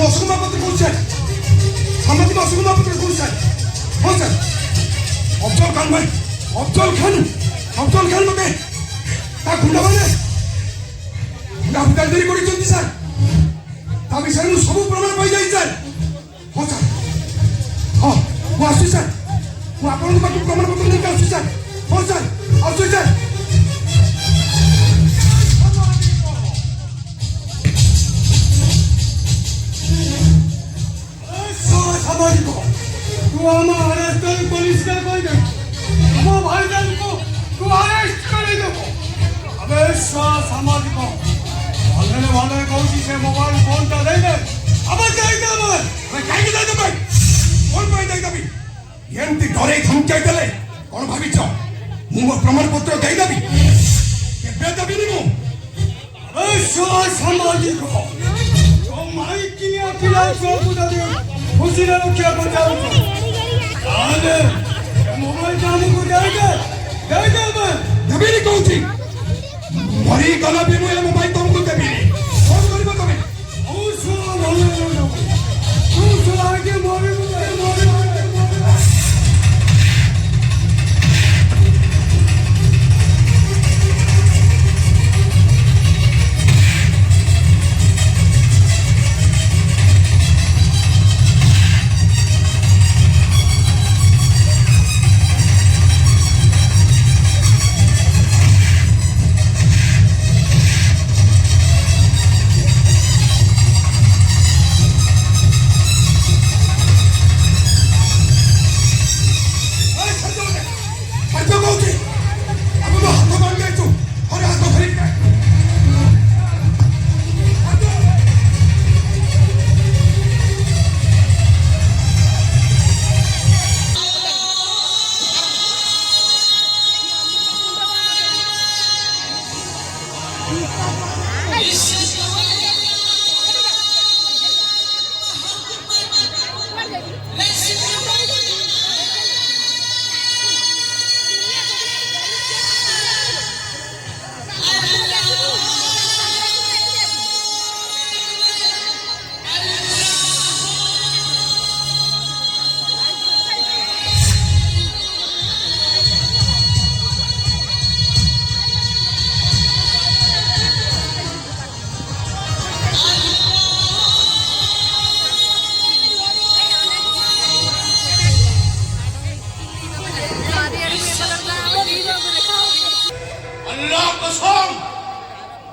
অশোক মহাপাত্র বলছেন? সাংবাদিক অশোক মহাপাত্র বলছেন? হ্যাঁ স্যার। অফজল খান ভাই, অফজল খান মতে ତା ଗୁଣ୍ଡମାନେ ଗାବୁଦାରୀ କରିଛନ୍ତି ସାର୍। ତା ବିଷୟରେ ମୁଁ ସବୁ ପ୍ରମାଣ ପାଇଯାଇଛି ସାର୍। ହଁ ସାର୍, ହଁ ମୁଁ ଆସୁଛି ସାର୍। ମୁଁ ଆପଣଙ୍କ ପାଖକୁ ପ୍ରମାଣପତ୍ର ନେଇକି ଆସୁଛି ସାର୍। ହଁ ସାର୍, ଆସୁଛି ସାର୍। ସାମ୍ବାଦିକ, ତୁ ଆମ ଆରେଷ୍ଟ କରି ପୋଲିସରେ କହିଦେ। ଆମ ଭାଇଜାନଙ୍କୁ ତୁ ଆରେଷ୍ଟ କରିଦେବୁ। अबे सामाजिक भले भले कहूँ से मोबाइल फोन टा दे दे। अबे दे दे मैं कहीं दे दे भाई फोन पे दे दे भी एमती डरे धमकाई देले कौन भाविच मु मो प्रमाण पत्र दे देबी केबे देबी नी मु। अबे सामाजिक तो माई किया खिला सब दे खुशी रे रखिया को जाऊ आले मोबाइल काम को दे दे मैं देबी नी कहूची मरी गला भी मुझे मोबाइल तुमको देबी फोन करिबो तमे ओ सुनो भले तू सुना के मोरे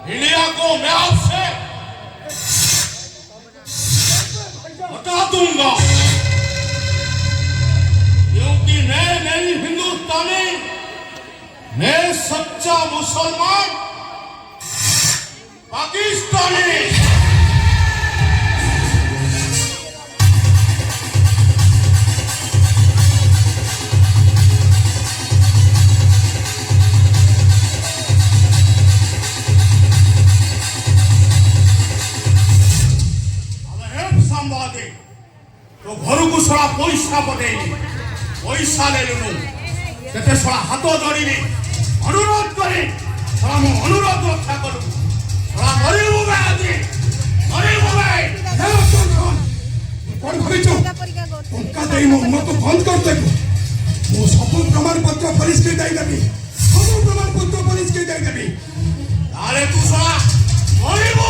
इंडिया को मैं आपसे बता दूंगा क्योंकि मैं नहीं हिंदुस्तानी, मैं सच्चा मुसलमान पाकिस्तानी। तो घर को सड़ा पैसा पटेली पैसा ले लुनु से सड़ा हाथ जोड़ी अनुरोध करी सड़ा मु अनुरोध रक्षा करू सड़ा मरिबु आज मरिबु कौन भाविच टंका दे मो मत बंद कर देबु मो सब प्रमाण पत्र पुलिस के दे देबी सब प्रमाण पत्र पुलिस के दे देबी ताले तू सड़ा मरिबु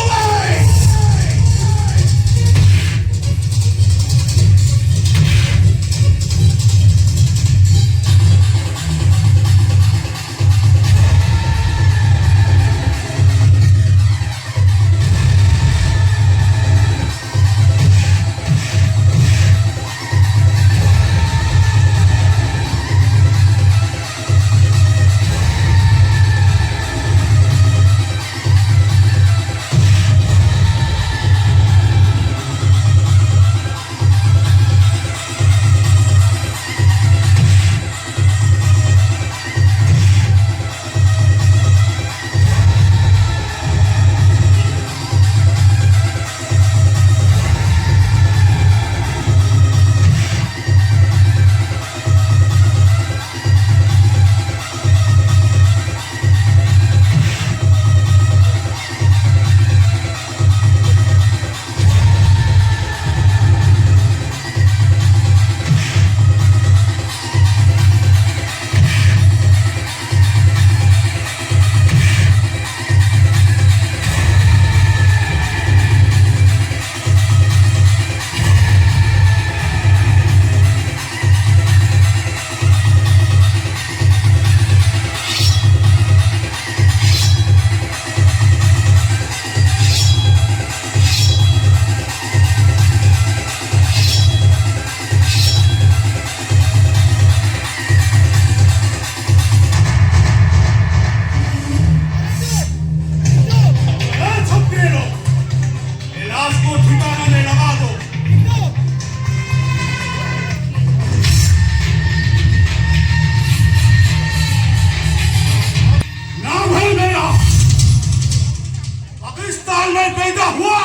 में पैदा हुआ,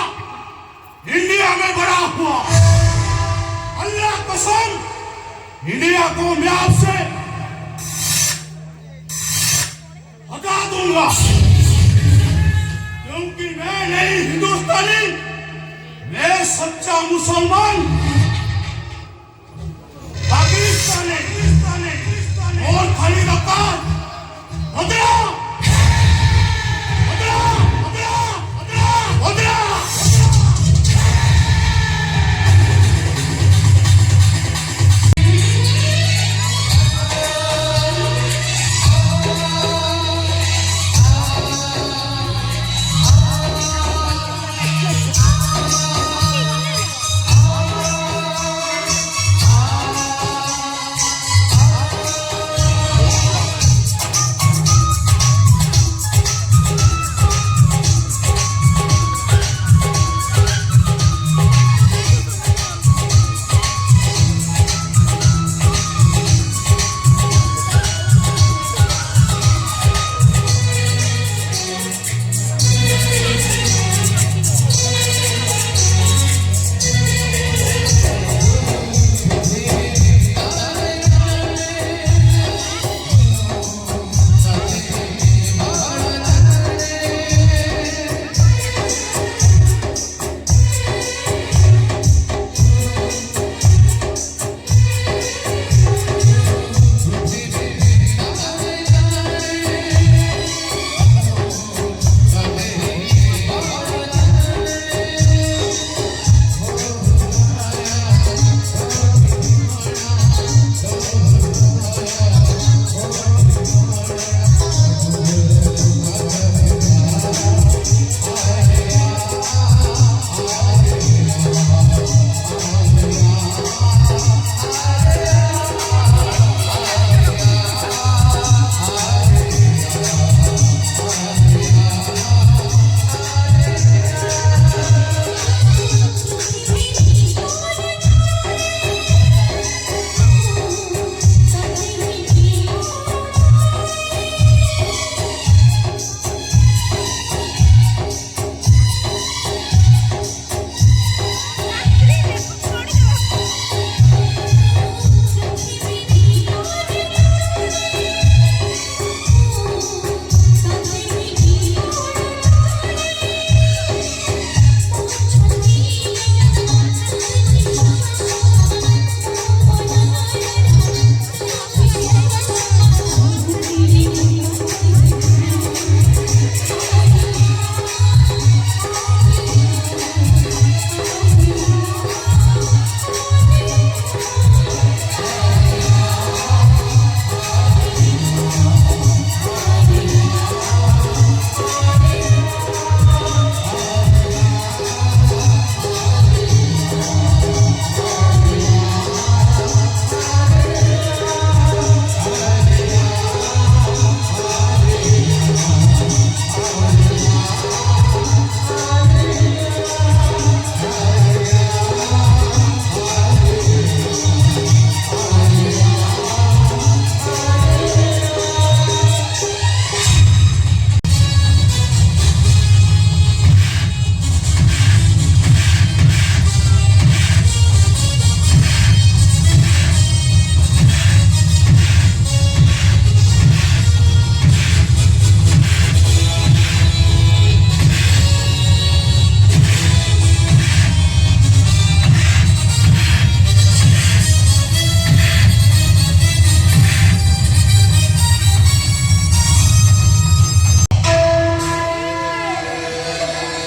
इंडिया में बड़ा हुआ। अल्लाह कसम, इंडिया को मैं आपसे हटा दूंगा, क्योंकि मैं नहीं हिंदुस्तानी, मैं सच्चा मुसलमान। पाकिस्तानी और खाली रफ्तार बदला बदला बदला बदला बदला।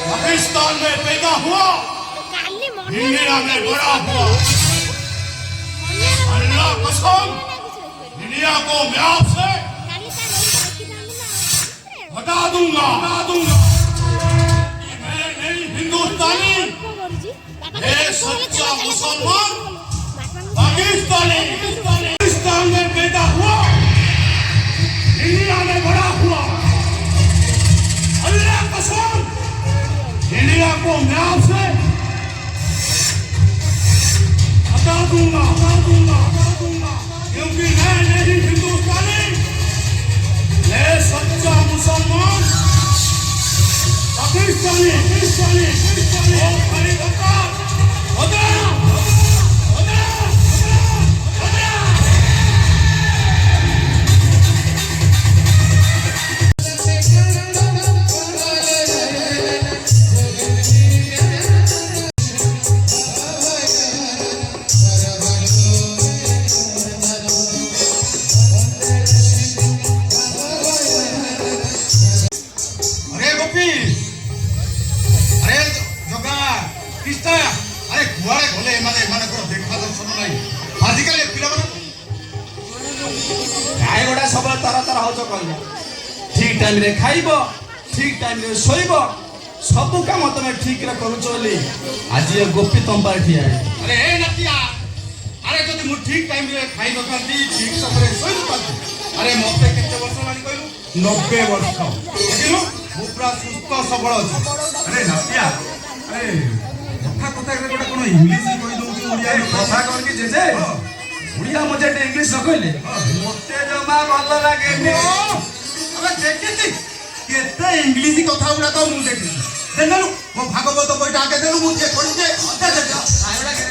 पाकिस्तान में पैदा हुआ, इंडिया में बड़ा हुआ। अल्लाह कसम, इंडिया को मैं आपसे हटा दूंगा कि मैं नहीं हिंदुस्तानी, मैं सच्चा मुसलमान। पाकिस्तान में पैदा हुआ, इंडिया में बड़ा हुआ। अल्लाह कसम, इंडिया को मैं आपसे हटा दूंगा, क्योंकि मैं नहीं हिंदुस्तानी, मैं सच्चा मुसलमान। अरे गोपी अरे जगा कृष्णा अरे कुआड़े गले एमाने देखा दर्शन नहीं आजिकल पिला गाय गोटा सब तर तर हो कहला ठीक टाइम रे खाइब ठीक टाइम रे सोइब सब काम तुम ठीक रे करूछ बोली आज ये गोपी तुम पर ठिया है। अरे ए नतिया अरे जदि मु ठीक टाइम रे खाइ नथांती ठीक समय सोइ नथांती अरे मते केते वर्ष लानी कहलु 90 वर्ष देखिलु मु पूरा सुस्थ सबल अछि। अरे नतिया अरे कथा कथा रे गोटे कोन इंग्लिश कहि दउची ओडिया कथा कर के जे उड़िया मजे इंग्लिश न कहले मते जमा भल लागे अबे देखिति केते इंग्लिश कथा उडा तो मु देखि देनलु मो भागवत बइटा आके देलु मु जे पढि जे अदा जा आइडा के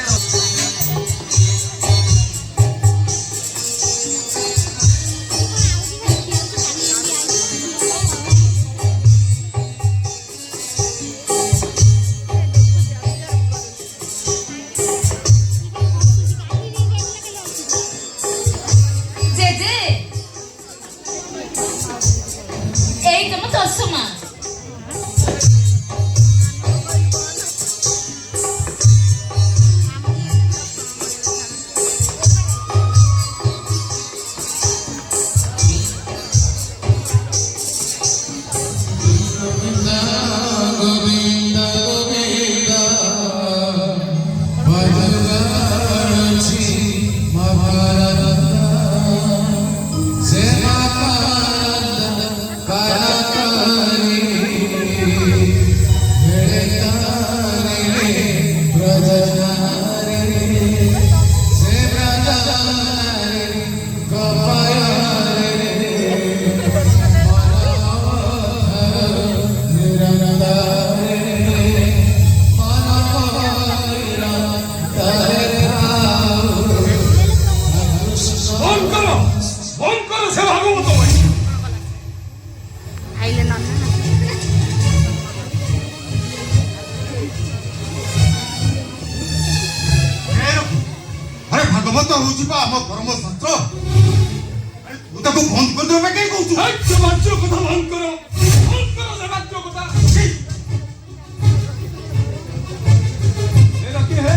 भागवत होची बा हम धर्मशास्त्र अरे तू ताको बंद कर देबे के कहू अच्छा बच्चों को बंद करो से बच्चों को ये रखी है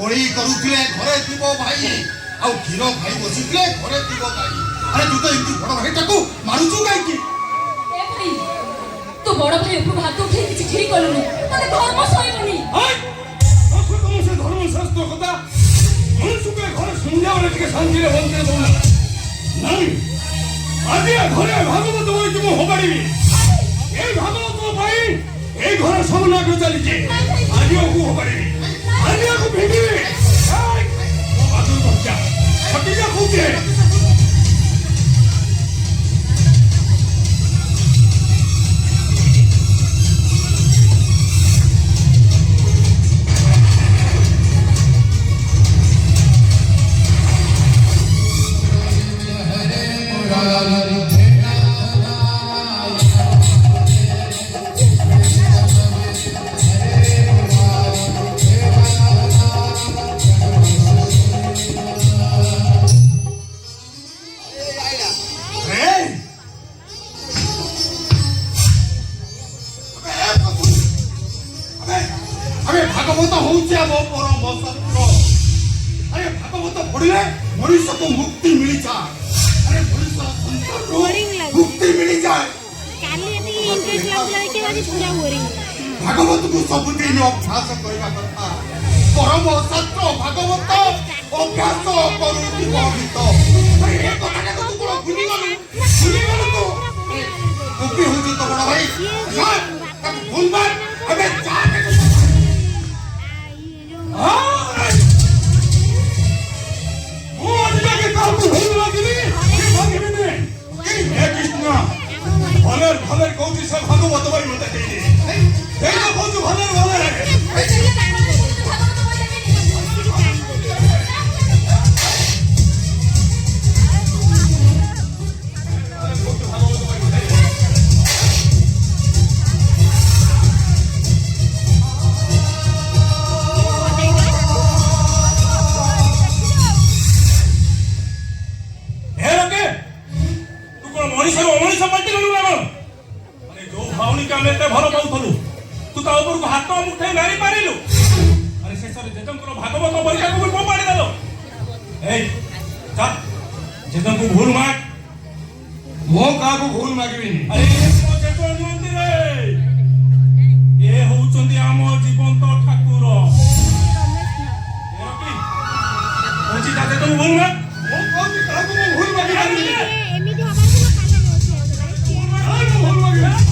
कोड़ी करूथिले घरे थिबो भाई आ क्षीर भाई बसिथिले घरे थिबो गाई अरे तू तो इति बड़ भाई टाकू मारुचु काई की ए भाई तू बड़ भाई को हाथ उठे किछि ठीक करलु मने धर्म सहिबनी हाय आखो तुम से धर्म शास्त्र कथा मनुष्य के घर सुनजा रे के शांति रे बंदे दोना नहीं आदि घरे भागवत होई तुम होबाड़ी ए भागवत भाई ए घर सब नाक चली जे आदि को होबाड़ी आदि को भेगी हाय बादल बच्चा फटिया खूजे मनुष्य को मुक्ति मिली जाए अरे मनुष्य बोरिंग लागू मुक्ति मिली जाए काली एति इंटरेस्ट लागला कि आज पूरा बोरिंग भागवत को सबुदिन अभ्यास करवा कथा परम सत्य भागवत अभ्यास करूति गीत ए कथा को तू कोन भूली गलु तो गोपी होती तो बड़ा भाई जा तब भूल मत अबे जा भलर भलर कौची सब भागवत भाई मत देई दे तो कौची भलर भलर भूल माग मो काको भूल मागिबिनी अरे मो जेतो नुंती रे ए होउचंदी आम जीवंत ठाकुर एरकी होची जाते तो भूल माग मो कौची काको भूल मागिबिनी एमिति हमार को भूल मागिबिनी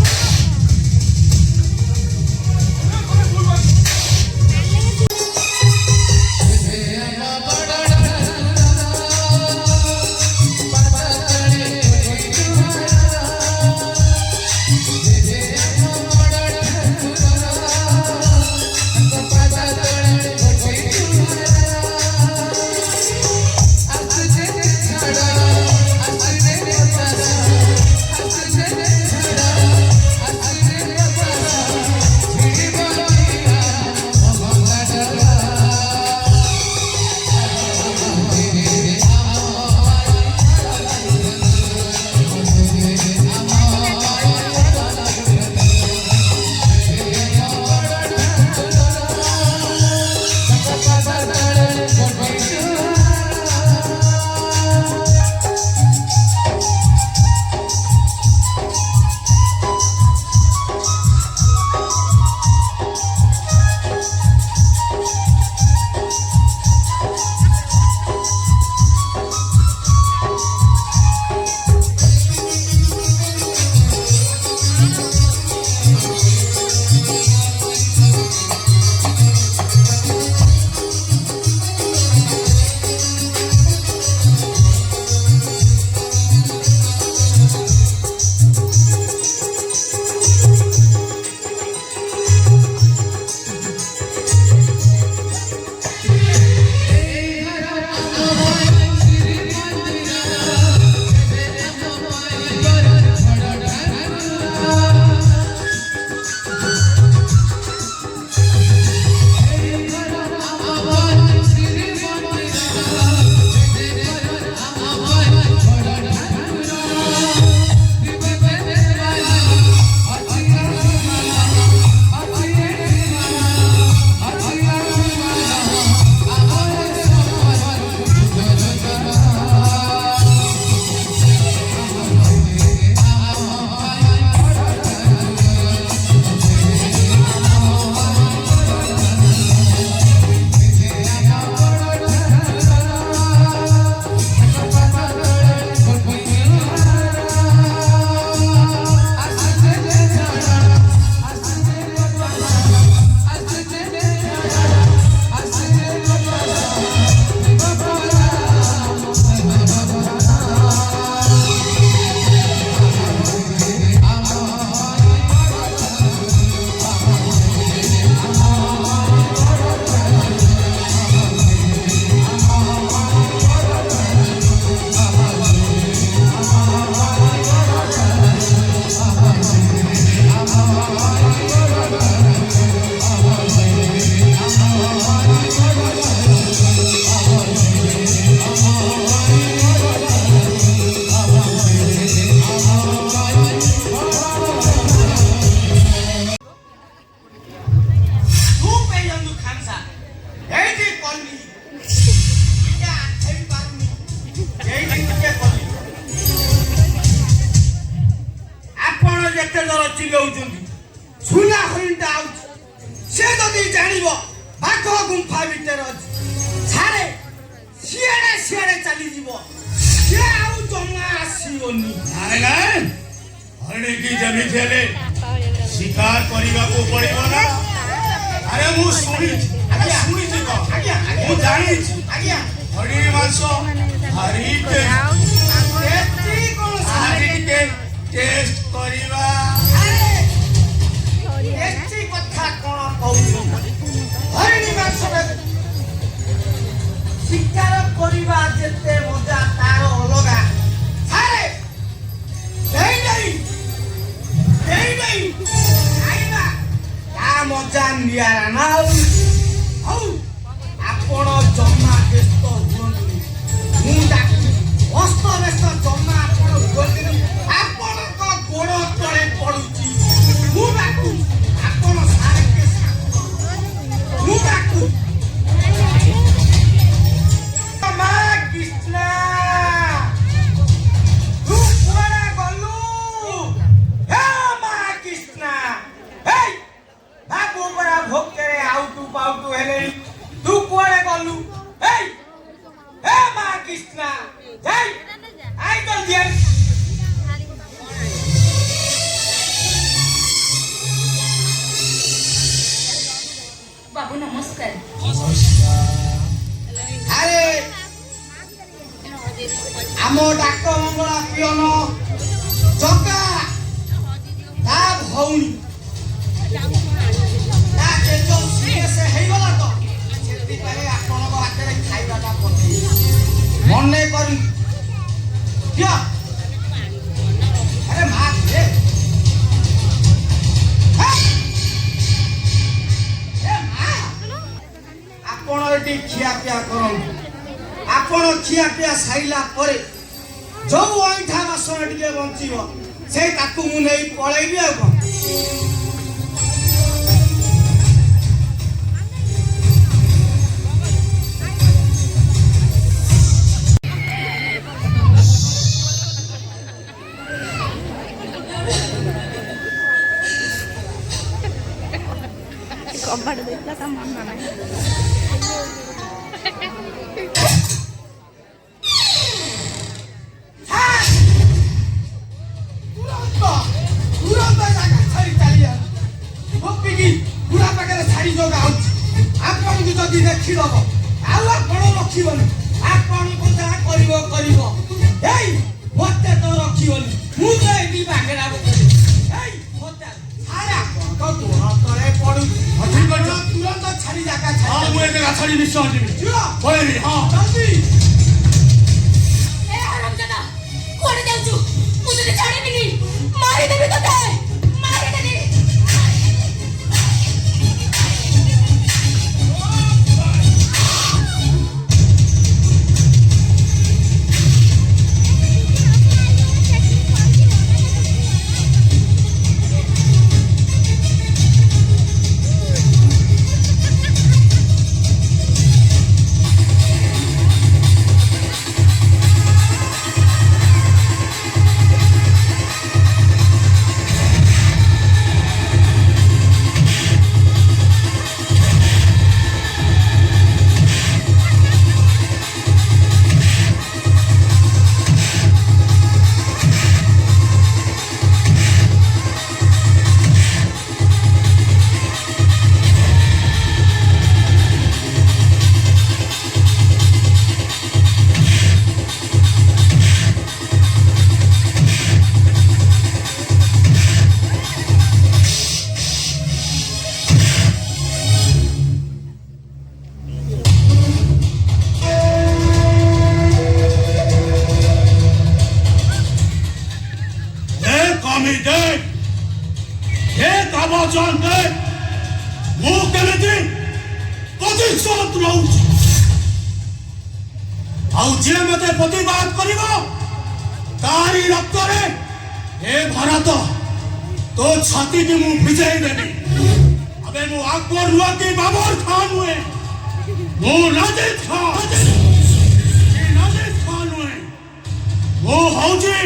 I ଚିଲଉଛନ୍ତି ସୁନା ହରିଣଟା ଆଉଛି ସେ ଯଦି ଜାଣିବ ବାଘ ଗୁମ୍ଫା ଭିତରେ ଅଛି ସାରେ ସିଆଡ଼େ ସିଆଡ଼େ ଚାଲିଯିବ ସେ ଆଉ ଜମା ଆସିବନି ନାଇଁ ନାଇଁ ହରିଣୀ କି ଯେମିତି ହେଲେ ଶିକାର କରିବାକୁ ପଡ଼ିବ ନା ଆରେ ମୁଁ ଶୁଣିଛି ଶୁଣିଛି ତ ମୁଁ ଜାଣିଛି ହରିଣୀ ମାଂସ ଭାରି ଟିକେ ଟେଷ୍ଟ କରିବା ଏଠି କଥା କଣ କହୁଛୁ ହରିଣୀ ମାଂସରେ ଶିକାର କରିବା ଯେତେ ମଜା ତାର ଅଲଗା ସାରେ ଖାଇବା ତା ମଜା ନିଆରା ନା ହଉ ଆପଣ ଜମା ବ୍ୟସ୍ତ ହୁଅନ୍ତୁନି ମୁଁ ଡାକୁଛି ଅସ୍ତବ୍ୟସ୍ତ ଜମା ଆପଣ ହୁଅନ୍ତୁନି ଆପଣଙ୍କ ଗୋଡ଼ ତଳେ ପଡୁଛି ମୁଁ ଡାକୁଛି ଆପଣ ସାରେ ମୁଁ ଡାକୁଛି ମା କୃଷ୍ଣ ତୁ କୁଆଡ଼େ ଗଲୁ ହେ ମା କୃଷ୍ଣ ହେଇ ବାବୁ ପରା ଭୋକରେ ଆଉଟୁ ପାଉଟୁ ହେଲେ ତୁ କୁଆଡ଼େ ଗଲୁ ହେଇ ହେ ମା କୃଷ୍ଣ ଯାଇ ଆଇ ଜଲ୍ଦି ଆଇ ବାବୁ ନମସ୍କାର ଆରେ ଆମ ଡାକ ମଙ୍ଗଳା ପିଅନ ଚକା ତା ଭଉଣୀ ତା ଜେଜ ସିରିୟସ୍ ହେଇଗଲା ତ ସେଥିପାଇଁ ଆପଣଙ୍କ ହାତରେ ଖାଇବାଟା ପଠେଇ ମନେ କରି ଦିଅ ଆରେ ମା ଦେ ଆପଣ ଏଠି ଖିଆପିଆ କରନ୍ତୁ ଆପଣ ଖିଆପିଆ ସାରିଲା ପରେ ଯୋଉ ଅଇଁଠା ବାସନ ଟିକେ ବଞ୍ଚିବ ସେ ତାକୁ ମୁଁ ନେଇ ପଳେଇବି ଆଉ କଣ କବାଟ ଦେଇଥିଲା ତା ମନ ନାହିଁ ତୁରନ୍ତ ଜାଗା ଛାଡ଼ି ଚାଲିଯାଉ ଗୋପିକି ବୁଢ଼ା ପାଖରେ ଛାଡ଼ି ଯୋଗାଉଛି ଆପଣଙ୍କୁ ଯଦି ଦେଖିଦବ ଆଉ ଆପଣ ରଖିବନି ଆପଣଙ୍କୁ ଯାହା କରିବ କରିବ ଏଇ ମତେ ତ ରଖିବନି ମୁଁ ତ ଏଠି ବାଗେରା ଏଇ ମତେ ସାରା ଆପଣଙ୍କ ଗୋଡ଼ ତଳେ ପଡୁଛି ଠିକ ଅଛି। ତୁରନ୍ତ ଛାଡ଼ି ଜାଗା ହଁ ଛାଡ଼ି ମୁଁ ଏତେ ଛାଡ଼ି ନିଶ୍ଚୟ ଯିବି ପଳେଇବି ହଁ ଜଲ୍ଦି ଏ ହରାମଜାଦା କୁଆଡ଼େ ଯାଉଛୁ ମୁଁ ତତେ ଛାଡ଼ିବିନି ମାରିଦେବି ତତେ ମାରିଦେବି ଆଉ ଯିଏ ମତେ ପ୍ରତିବାଦ କରିବ ତାରି ରକ୍ତରେ ଏ ଭାରତ ତୋ ଛାତିକି ମୁଁ ଭିଜେଇ ଦେବି। अबे ମୁଁ আকবর ନୁହେଁ କି ବାବର ଖାଁ ନୁହେଁ, ମୁଁ ନାଜିର ଖାଁ ନୁହେଁ, ମୁଁ ହଉଛି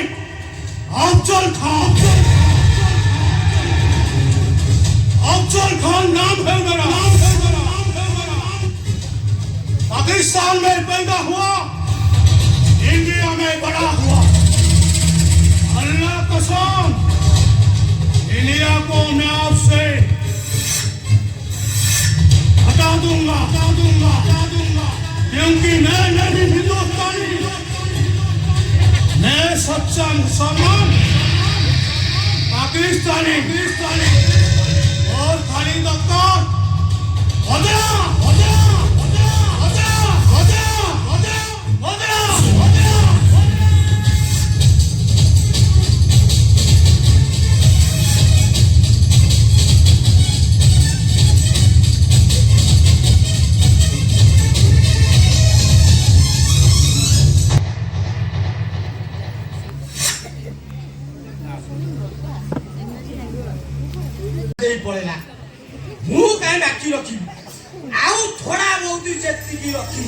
ଅଫଜଲ ଖାଁ। खान नाम है मेरा। पाकिस्तान में पैदा हुआ, इंडिया में बड़ा हुआ। अल्लाह कसम, इंडिया को मैं आपसे हटा दूंगा, क्योंकि मैं नहीं हिंदुस्तानी, मैं सच्चा मुसलमान पाकिस्तानी। और खाली दफ्तर पड़ेगा मु कहीं बाकी रखी आउ थोड़ा बहुत जेतिकी रखी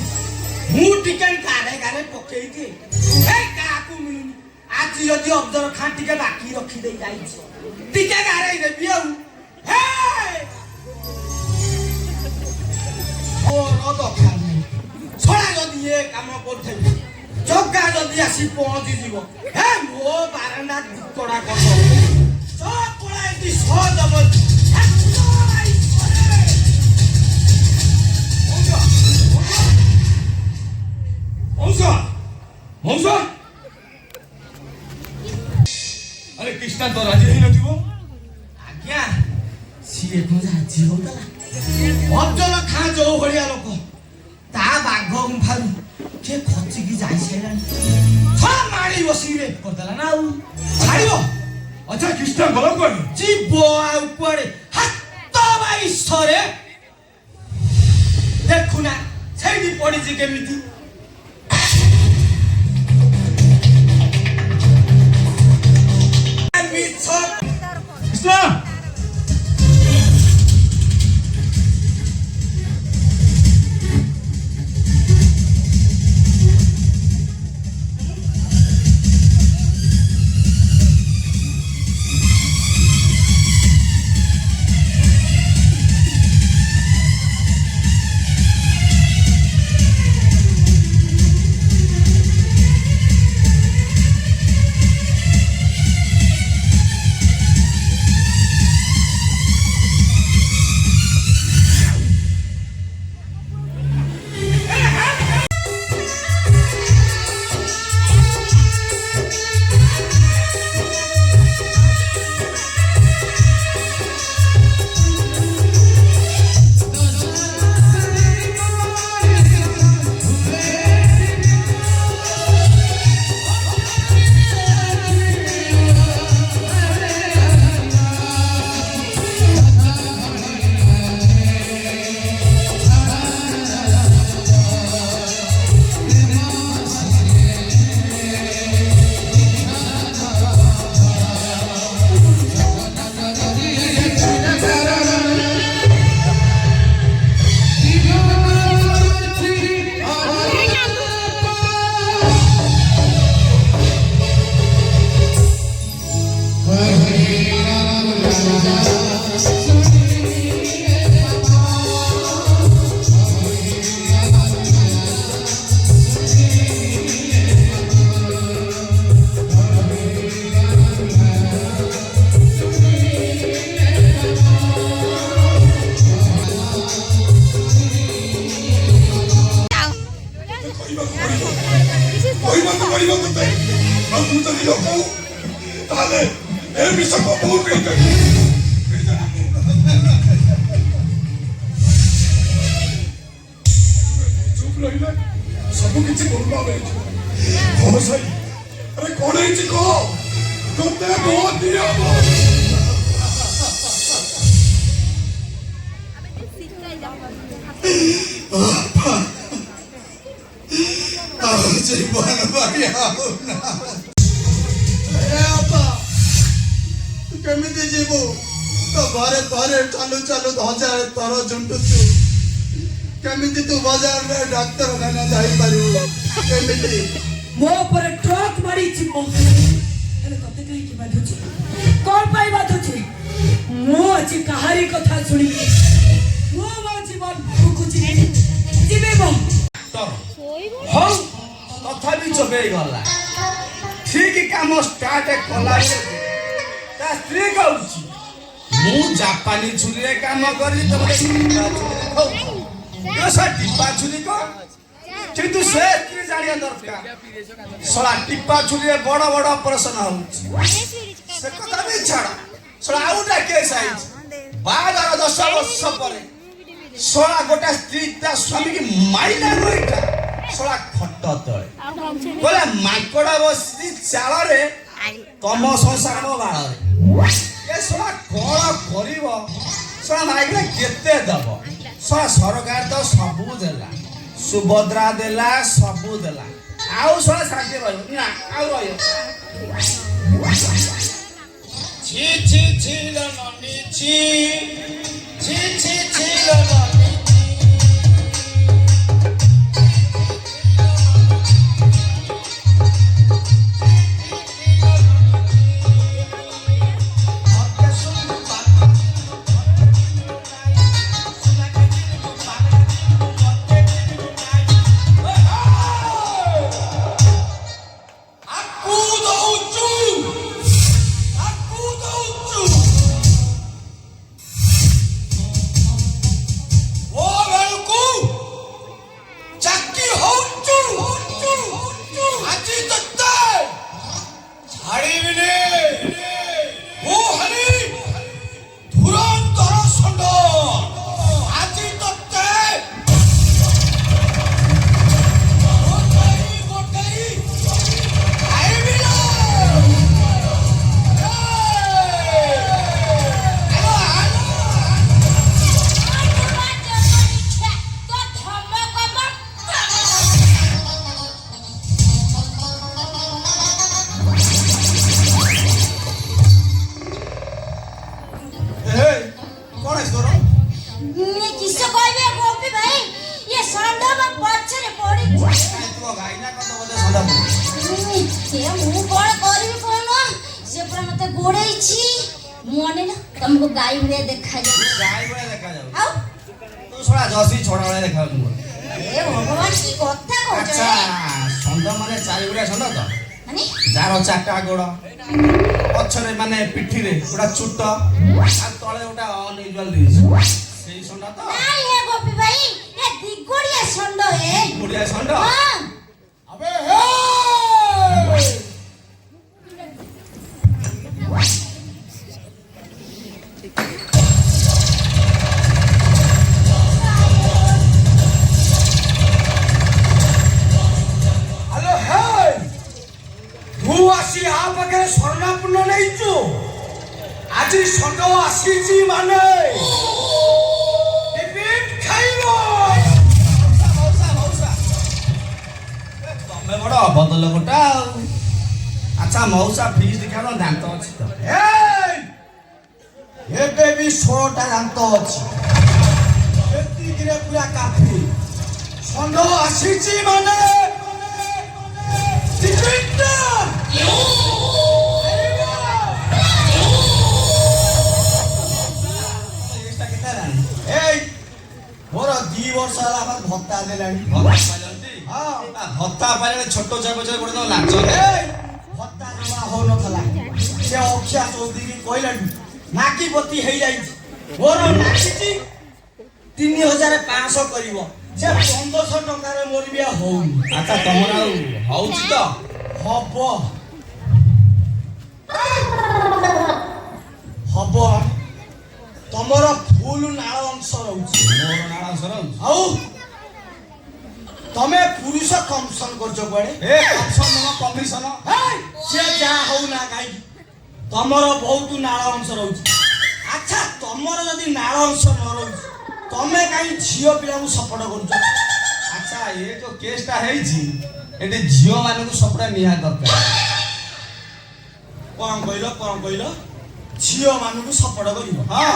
मु टिके गारे पकई दिए क्या मिलूनी आज यदि अब्दुल खान टिके बाकी रखी दे टिके गारे देवी दरकार नहीं छड़ा जदि ये कम कर जगा जदि आसी पहुंची जीव हे मो बारंडा तड़ा कर सब पड़ा सहज अरे कृष्णा तो राजी ही नथिबो आज्ञा सीए को राजी होतला अब्दुल खान जो भलिया लोक ता बाघ गुंफारू के खची की जाई छैलानी था मारी बसी रे करदला ना आउ छाड़िबो अच्छा कृष्णा गलो कोन जीवो आ ऊपर हाथ बाई सरे देखुना छैदी पड़ी जी केमिति कृष्णा सब किसी बोलना नहीं हो सही अरे कौन है जी को तुमने बहुत दिया जीवन बढ़िया केमिति जीवु तो घरे घरे चालू चालू हजार तर झुंटुचु केमिति तू बाजार में डॉक्टर खाना जाई पारिबो केमिति मो पर ट्रक मारी छि मो हेले तते कहि कि बाधुछि कोन पाई बाधुछि ମୁଁ ଆଜି କାହାରି କଥା ଶୁଣିବି ମୁଁ ମୋ ଜୀବନ ଫୁକୁଛି ଯିବି ମୁଁ ହଉ ତଥାପି ଚୋବେଇ ଗଲା ଠିକ କାମ ଷ୍ଟାର୍ଟ କଲା ବେଳକୁ ତା ସ୍ତ୍ରୀ କହୁଛି ମୁଁ ଜାପାନୀ ଛୁରୀରେ କାମ କରି ତମେ ଟିପା ଛୁରୀ କଣ କିନ୍ତୁ ସେ ସ୍ତ୍ରୀ ଜାଣିବା ଦରକାର ଶଳା ଟିପା ଛୁରୀରେ ବଡ ବଡ ଅପରେସନ ହଉଛି ସେ କଥା ବି ଛାଡ ଶଳା ଆଉ ଗୋଟେ କେସ୍ ଆଇଛି ବାହାଘର 10 ବର୍ଷ ପରେ ଶଳା ଗୋଟେ ସ୍ତ୍ରୀ ତା ସ୍ୱାମୀକି ମାଇଲା ଗୋଇଠା ଶଳା ଖଟ ତଳେ କହିଲା ମାଙ୍କଡ ବସି ଚାଳରେ ତମ ସଂସାର ମୋ ବାଳରେ ଏ ଶଳା କଣ କରିବ ଶଳା ମାଇକିନା କେତେ ଦବ ଶଳା ସରକାର ତ ସବୁ ଦେଲା ସୁଭଦ୍ରା ଦେଲା ସବୁ ଦେଲା ଆଉ ଶଳା ଶାନ୍ତି ରହିବ ନା ଆଉ ରହିବ ছি ছি ছিল ননি ছি ছি ছি ছিল ননি तुमको गाय भले देखा जाए गाय भले देखा जाऊ तू थोड़ा जसी छोड़ा वाले देखा तू ए भगवान की कथा कहछ अच्छा संद माने चारि गुडा संद तो माने जारो चाटा गोड़ पछरे माने पिठी रे पुरा चुट आ तळे उटा अनइजुअल दिस सेई संड तो नाही हे गोपी भाई ए दिगुड़िया संड हे गुडिया संड हां अबे हे স্বর্ণাপূর্ণ নেইছো আজি ষণ্ড আসিছি মানে টিফিন খাইব মৌসা মৌসা তমে বড় অবদ লোকটা আচ্ছা মৌসা ফিস দেখানো দান্ত আছে তো এই ଏବେ ବି 16ଟା ଦାନ୍ତ ଅଛି ଏତିକିରେ ପୁରା କାଫି ଷଣ୍ଢ ଆସିଛି ମାନେ ଟିଫିନଟା এই ମୋର 2 ବର୍ଷ ହେଲା ଆମର ଭତ୍ତା ଦେଲାଣି ଭତ୍ତା ପାଇଲେ ଛୋଟ ଛୁଆ ପଛରେ ଗୋଟେ ଲାଞ୍ଚ এই ଭତ୍ତା ଜମା ହଉନଥିଲା ସେ ଅକ୍ଷୟ ଚୌଧୁରୀ କହିଲାଣି ନାକିପତି ହେଇଯାଇଛି ମୋର ନାକିଛି 3500 କରିବ ସେ 1500 ଟଙ୍କାରେ ମୋର ବି ହଉନି ଆଚ୍ଛା ତମର ଆଉ ହଉଛି ତ ହବ ହବ ତମର ଫୁଲ ନାଳ ଅଂଶ ରହୁଛି ମୋର ନାଳ ଅଂଶ ରହୁଛି ଆଉ ତମେ ପୁରୁଷ କମିଶନ କରୁଛ କୁଆଡେ ଏ କମିଶନ ନୁହଁ କମିଶନ ସେ ଯାହା ହଉ ନା କାହିଁକି ତମର ବହୁତ ନାଳ ଅଂଶ ରହୁଛି ଆଚ୍ଛା ତମର ଯଦି ନାଳ ଅଂଶ ନ ରହୁଛି ତମେ କାହିଁ ଝିଅ ପିଲାଙ୍କୁ ସପୋର୍ଟ କରୁଛ ଆଚ୍ଛା ଏ ଯୋଉ କେସଟା ହେଇଛି ଏଠି ଝିଅ ମାନଙ୍କୁ ସପୋର୍ଟ ନିହାତି ଦରକାର କଣ କହିଲ ଝିଅ ମାନଙ୍କୁ ସପୋର୍ଟ କରିବ ହଁ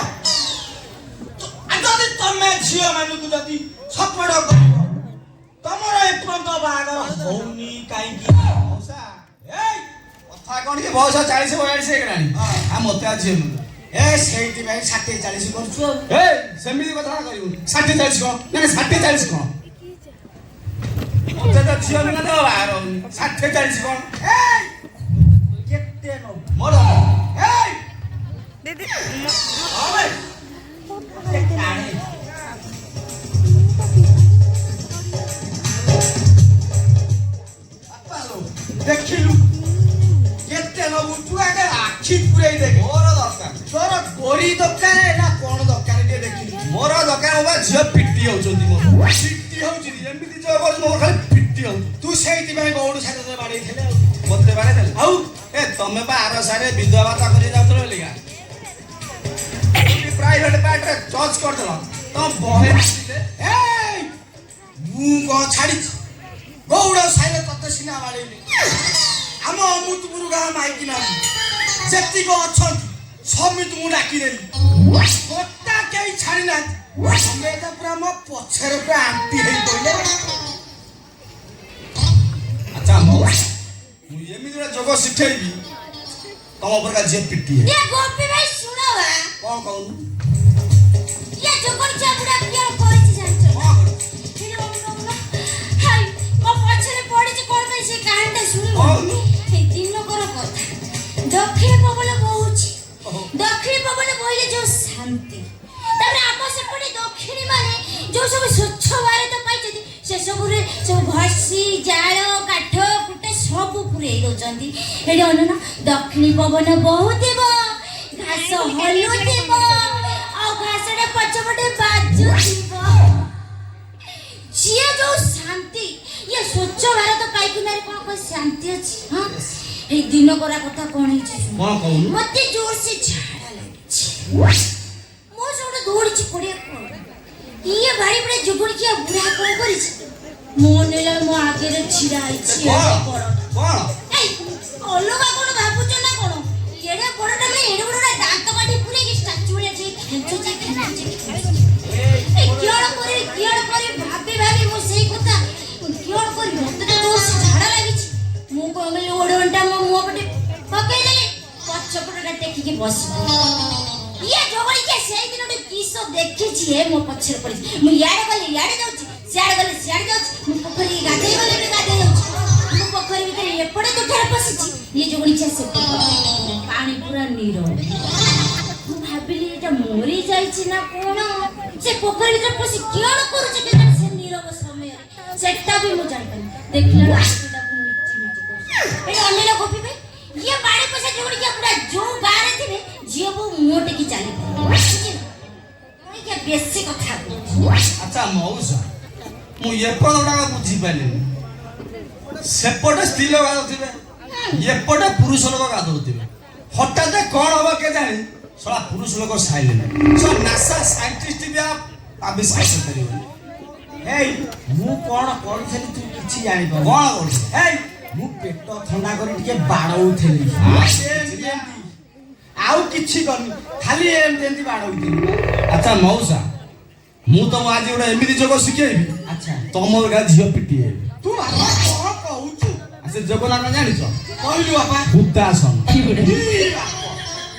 ଯଦି ତମେ ଝିଅ ମାନଙ୍କୁ ଯଦି ସପୋର୍ଟ କରିବ ତମର ଏପର୍ଯ୍ୟନ୍ତ ବାହାଘର ହଉନି କାହିଁକି ମଉସା ଏଇ କଥା କଣ କି ବୟସ 40 42 ହେଇଗଲାଣି ଆଉ ମତେ ଆଉ ଝିଅ ମିଳୁ ଏ ସେଇଥିପାଇଁ 40 କରୁଛୁ ଆଉ। ଏ ସେମିତି କଥା କହିବୁ 60-40 କଣ ନା 60-40 କଣ ମତେ ତ ଝିଅ ମିଳିଲା ତ ବାହାର ହଉନି 60-40 କଣ ଏଇ କେତେ ନବୁ? ମୋର ଏଇ দিদি হবে ଏ କାଢେ। ଦେଖିଲୁ କେତେ ନବୁ? ତୁ ଆଗେ ଆଖି ପୁରେଇ ଦେଖ। ମୋର ଦରକାର ତୋର ଗୋରି ଦରକାର ନା କଣ ଦରକାର ଟିକେ ଦେଖିଲୁ। ମୋର ଦରକାର ବା ଝିଅ ପିଟି ହଉଛନ୍ତି ମୋର ପିଟି ହଉଛି ଏମିତି ଝିଅ କରୁଛି ମୋର ଖାଲି ପିଟି ହଉଛି ତୁ ସେଇଥିପାଇଁ ଗୌଡ଼ ସାଥରେ ବାଡ଼େଇଥିଲେ ଆଉ। ମତେ ବାଡେ ଦେଲେ ଆଉ ଏ ତମେ ବା ଆର ସାରେ ବିଧବା ଭାତା କରି ଯାଉଥିଲ ବୋଲିକା ପ୍ରାଇଭେଟ ପାର୍ଟରେ ଚର୍ଚ୍ଚ କରିଦେଲ ତମ ବହେ ନାଚିଲେ ଏଇ ମୁଁ କଣ ଛାଡ଼ିଛି? ଗୌଡ଼ ସାଇଲେ ତତେ ସିନା ବାଡ଼େଇଲି। ଆମ ଅମୃତପୁର ଗାଁ ମାଇକି ନାହିଁ ଯେତିକ ଅଛନ୍ତି ସମିତି ମୁଁ ଡାକିଦେଲି। ଗୋଟା କେହି ଛାଡ଼ି ନାହାନ୍ତି। ତମେ ତ ପୁରା ମୋ ପଛରେ ପୁରା ଆଣ୍ଟି ହେଇ ପଇଲେ। ଆଚ୍ଛା ମୁଁ ଏମିତି ଗୋଟେ ଯୋଗ ଶିଖେଇବି ତମ ପ୍ରକାର ଝିଅ ପିଟି ହେ ये गोपी भाई सुनो बा କଣ କହୁନୁ ये जोकर चाबुडा किया कोइछि जानछ କଣ କରୁଛୁ? हाय मो पछरे पडिछि कोन भाई से कहानीटा सुनिबो କହୁନୁ ए दिन कर कथा दक्षिण पवन बहुछि दक्षिण पवन बहिले जो शांति तापर आम सेपटे दक्षिणी माने जो सब स्वच्छ भारत पाइछथि से सब रे सब भसी जाळ काठ कुटे सब पुरे दउचंती एडी अनना दक्षिणी पवन बहुथिबो घास हलुथिबो आ घासडे पछपटे बाजुथिबो जिए जो शांति ये स्वच्छ भारत पाइकिनारे कोन को शांति अछि हां ए दिन करा कथा कोन हिछि କଣ କହୁନୁ मते जोर से झाड़ा लागिछि मो जोडे दौड़िछि पड़िया को ये भाई बड़े जुगुड़ किया बुढ़ा कोन करिछि मो नेला मो आगे रे छिड़ा आइछि କଣ बड़ କଣ ए अलगा कोन भाबुछ ना कोन एडे बड़टा में एडे बड़टा दांत काटी पुरे की स्टैचू रे जे खेंचो जे ए कियाड़ करे भाबी भाबी मो सेई कथा कियाड़ करे मते तो जोर से झाड़ा लागिछि मो कहले ओडे घंटा मो मुंह पटे पकई देले पछपटटा टेकी के बस ये जोगड़ी के सेई दिन ओडे किसो देखिछि ए मो पछर पड़ी मु याडे गले याडे जाउछि सियाडे गले सियाडे जाउछि मु पोखरी गाधे गले गाधे जाउछि मु पोखरी भीतर एपड़े तो ठेर पसिछि ये जोगड़ी के से पानी पूरा नीरो मु भाबिली एटा मोरी जाइछि ना कोन से पोखरी भीतर पसि कियाड़ करूछि के से नीरो समय सेटा भी मु जान पानी देखला आटा को मिटी मिटी कर ए अन्य गोपी भाई ये बाड़े पसे जोगड़ी के पूरा जो गारे थिबे जियो वो मोटे की चाली कोई के बेसी कथा ଆଚ୍ଛା ମଉସା ମୁଁ ଏପଟଟା ବୁଝି ପାରିଲିନି ସେପଟେ ସ୍ତ୍ରୀ ଲୋକ ଗାଧଉଥିବେ ଏପଟେ ପୁରୁଷ ଲୋକ ଗାଧଉଥିବେ ହଠାତ୍ କଣ ହବ କେଜାଣି ଶଳା ପୁରୁଷ ଲୋକ ସାଇଲେନି ଶଳା ନାସା ସାଇଣ୍ଟିଷ୍ଟ ବି ଆବିଷ୍କାର କରିପାରିବନି ଏଇ ମୁଁ କଣ କରୁଥିଲି ତୁ କିଛି ଜାଣିପାରୁ କଣ କରୁଛୁ ଏଇ ମୁଁ ପେଟ ଥଣ୍ଡା କରି ଟିକେ ବାଡଉଥିଲି ଆଉ କିଛି କରିନି ଖାଲି ଏମିତି ବାଡଉଥିଲି। ଆଚ୍ଛା ମଉସା ମୁଁ ତମ ଆଜି ଗୋଟେ ଏମିତି ଯୋଗ ଶିଖେଇବି ଆଚ୍ଛା ତମର ଗା ଝିଅ ପିଟି ହେବି ତୁ ବାପା କଣ କହୁଛୁ? ସେ ଯୋଗ ନା କଣ ଜାଣିଛ କହିଲୁ ବାପା ଭୂତାସନ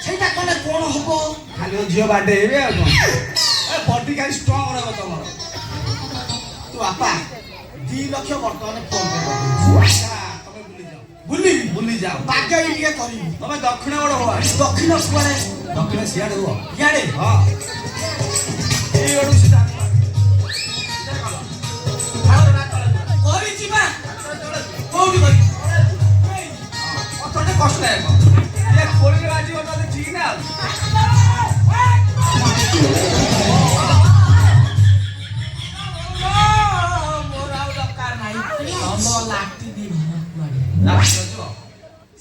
ସେଇଟା କଲେ କଣ ହବ? ଖାଲି ଝିଅ ବାଡେ ହେବେ ଆଉ କଣ ଏ ବଡି ଖାଲି ଷ୍ଟ୍ରଙ୍ଗ ରହିବ ତମର ତୁ ବାପା 2 ଲକ୍ଷ ବର୍ତ୍ତମାନ ଫୋନ ପେ ଆଚ୍ଛା, ତମେ ବୁଲିବି ବୁଲି ଯାଅ ବାଗେଇ ଟିକେ କରିବି। ତମେ ଦକ୍ଷିଣ ଗୋଡ ହୁଅ ଦକ୍ଷିଣ କୁଆଡେ? ଦକ୍ଷିଣ ସିଆଡେ ହୁଅ ଇଆଡେ ହଁ ଏଇ ଗୋଡୁ ସିଧା କରିଛି ବା କୋଉଠି କରିଛି? ଅଥଟେ କଷ୍ଟ ଲାଗିବ ଏ ଖୋଳିରେ ବାଜିବ ତାହେଲେ ଠିକ ନା ଆଉ ମୋର ଆଉ ଦରକାର ନାହିଁ ତମ ଲାଟି ଦି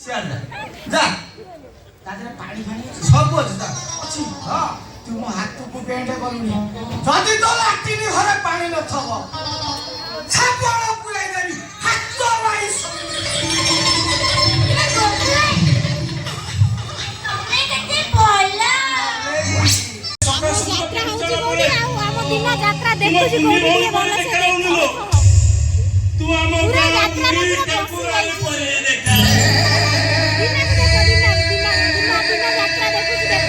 ସିଆଡେ ଯା ତା ଦେହରେ ପାଣି ଫାଣି ଅଛି ସବୁ ଅଛି ଯା ଅଛି ହଁ ତୁ ମୋ ହାତକୁ ବେଣ୍ଡ କରୁନି ଯଦି ତ ଲାଟିନି ଘରେ ପାଣି ନଥବ ସାବଳ ପୁରାଇ ଦେବି ହାତ ମାରି ଯାତ୍ରା ହଉଛି କୋଉଠି ଆଉ ଆମ ଦିନ ଯାତ୍ରା ଦେଖୁଛି କୋଉଠି ଟିକେ ଭଲସେ ଦେଖ ତୁ ଆମ ପୁରା ଗାଁ ଯାତ୍ରା ବୁଲି ପୁରା ଟେମ୍ପୁରାରେ ବସି ପଳେଇ ଦେଖା ଦିନ ଯାତ୍ରା ଦେଖୁଛି ଦେଖ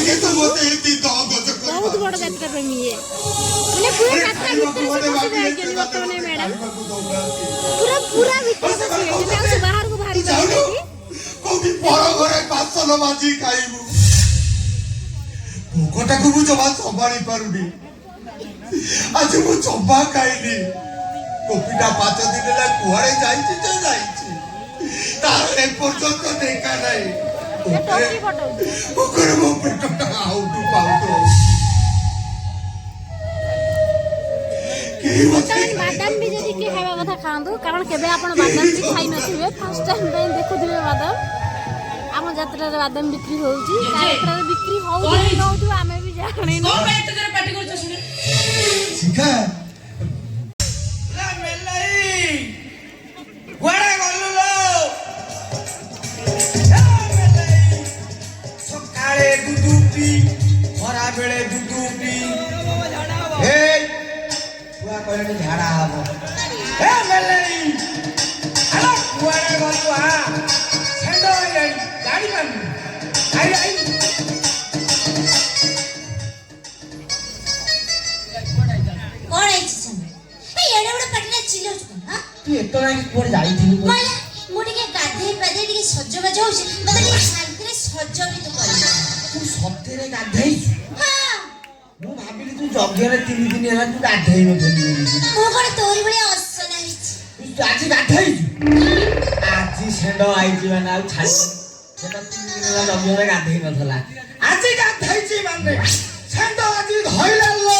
କାହିଁକି ତୁ ମୋତେ ଏମିତି ଦଗଜ ବହୁତ ବଡ ଯାତ୍ରା ପ୍ରେମୀ ଇଏ ମାନେ ପୁରା ଯାତ୍ରା ଭିତରେ ପଶି ଯାଇଛନ୍ତି ବର୍ତ୍ତମାନ ମ୍ୟାଡାମ ପୁରା ଭିତରେ ପଶି ଯାଇଛନ୍ତି ଆଉ ସେ ବାହାରକୁ ବାହାରି ଯାଉଛନ୍ତି କୋଉଠି ପର ଘରେ ବାସନ ମାଜି ଖାଇବୁ ଭୋକଟାକୁ ମୁଁ ଜମା ସମ୍ଭାଳି ପାରୁନି ଆଜି ମୁଁ ଜମା ଖାଇନି କୋପିଟା 5 ଦିନ ହେଲା କୁଆଡେ ଯାଇଛି ଯେ ଯାଇଛି ତାର ଏପର୍ଯ୍ୟନ୍ତ ଦେଖା ନାହିଁ ଓକରେ ମୋ ପେଟଟା ଆଉଟୁ ପାଉଟୁ ବାଦାମ ବି ଯଦି କିଏ ଖାଇବା କଥା ଖାଆନ୍ତୁ କାରଣ କେବେ ଆପଣ ବାଦାମ ବି ଖାଇ ନଥିବେ ଫାର୍ଷ୍ଟ ଟାଇମ୍ ପାଇଁ ଦେଖୁଥିବେ ବାଦାମ ଆମ ଯାତ୍ରାରେ ବାଦାମ ବିକ୍ରି ହଉଛି ଯାତ୍ରାରେ ବିକ୍ରି ହଉଛି ନହଉଥିବ ଆମେ ବି ଜାଣିନୁ ଶିଖା କୁଆଡେ ଗଲୁ ଲୋ ସକାଳେ ଦୁଧୁ ପି ଖରା ବେଳେ ଦୁଧୁ ପି ଛୁଆ କହିଲେ ଝାଡା ହବ ଏ ମେଲେଇ ଆଲୋ କୁଆଡେ ଗଲୁ ସେଣ୍ଡ ହେଇଯାଇ ଗାଡି ପାରୁନି ଆଇ ଆଇ କଣ ହେଇଛି ସାଙ୍ଗ ଏଇ ଏଡେ ବଡ ପାଟିରେ ଚିଲଉଛୁ କଣ ହଁ ତୁ ଏତବେଳେ କୁଆଡେ ଯାଇଥିଲୁ ମାଲା ମୁଁ ଟିକେ ଗାଧେଇ ପାଧେଇ ଟିକେ ସଜବାଜ ହଉଛି ମତେ ଟିକେ ଶାନ୍ତିରେ ସଜ ବି ତୁ କରିବୁ ତୁ ସତରେ ଗାଧେଇଛୁ ହଁ ମୁଁ ଭାବିଲି ତୁ ଯଜ୍ଞରେ 3 ଦିନ ହେଲା ତୁ ଗାଧେଇ ନଥିଲୁ ମୁଁ କଣ ତୋରି ଭଳିଆ ଅସନା ହେଇଛି ତୁ ଆଜି ଗାଧେଇଛୁ ଆଜି ଷେଣ୍ଢ ଆଇଛି ମାନେ ଆଉ ଛାଡି ସେଟା 3 ଦିନ ହେଲା ଯଜ୍ଞରେ ଗାଧେଇ ନଥିଲା ଆଜି ଗାଧେଇଛି ମାନେ ଷେଣ୍ଢ ଆଜି ଧଇଲା ଲୋ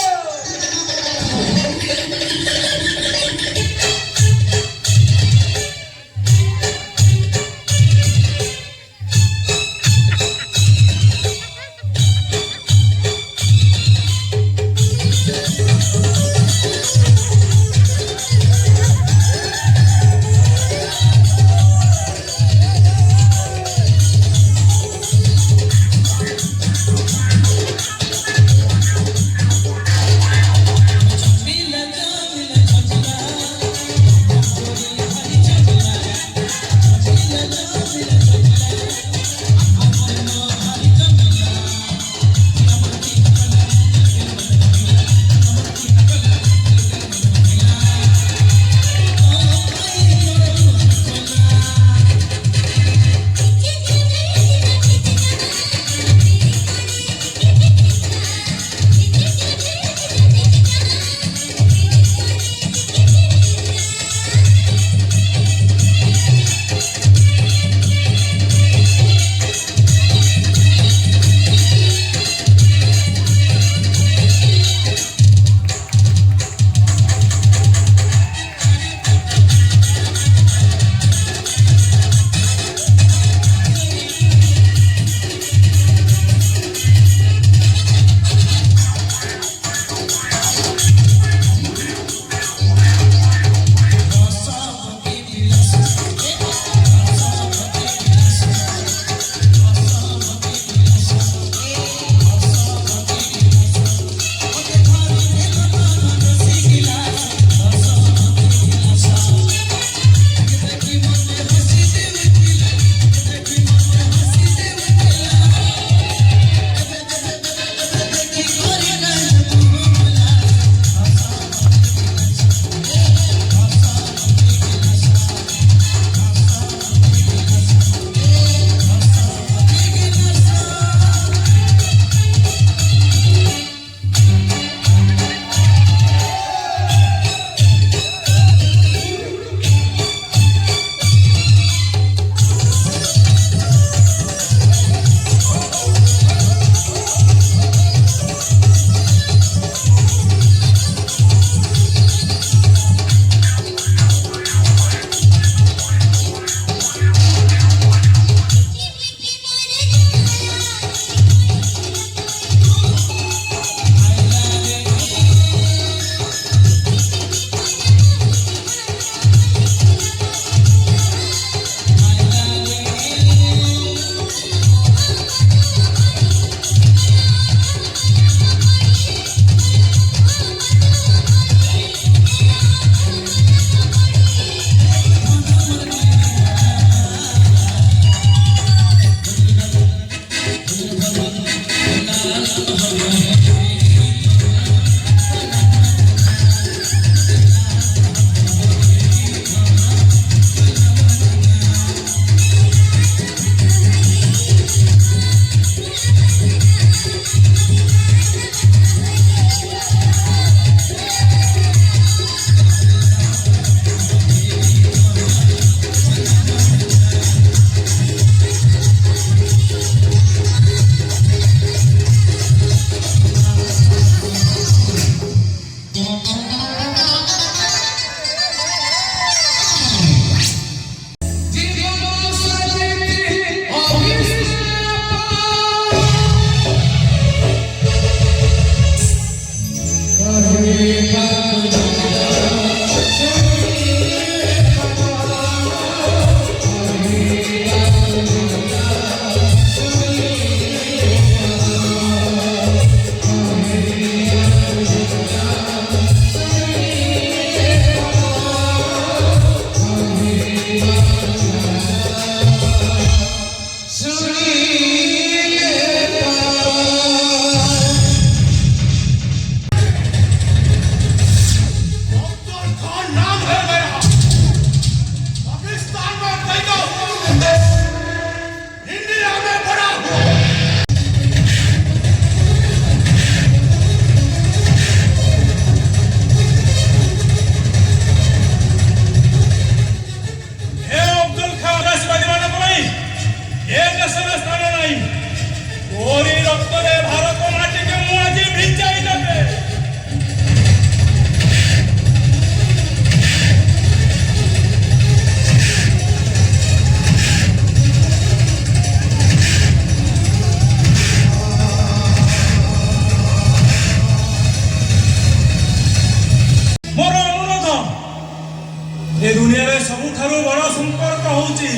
ହଉଛି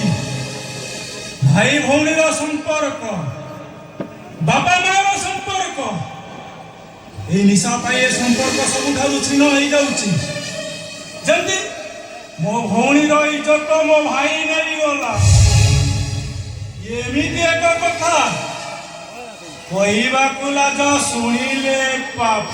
ଭାଇ ଭଉଣୀର ସମ୍ପର୍କ, ବାପା ମାର ସମ୍ପର୍କ। এই নিশা ପାଇଁ ଏ ସମ୍ପର୍କ ସବୁଠାରୁ ଛିନ୍ନ ହେଇଯାଉଛି। ଯେମିତି ମୋ ଭଉଣୀର ଇଜ୍ଜତ ମୋ ଭାଇ ନେଇଗଲା। ଏମିତି ଏକ କଥା କହିବାକୁ ଲାଜ, ଶୁଣିଲେ ପାପ।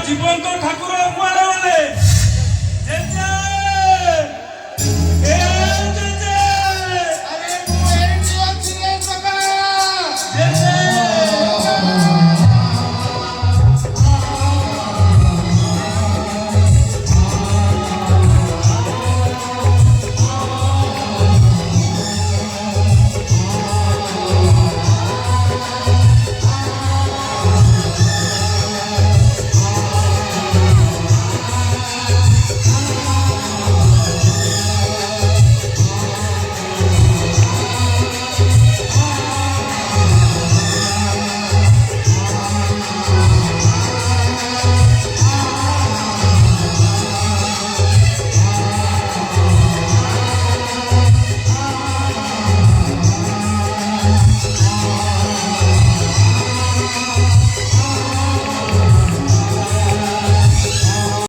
ଜୀବନ୍ତ ଠାକୁର କୁଆଡେ ଗଲେ?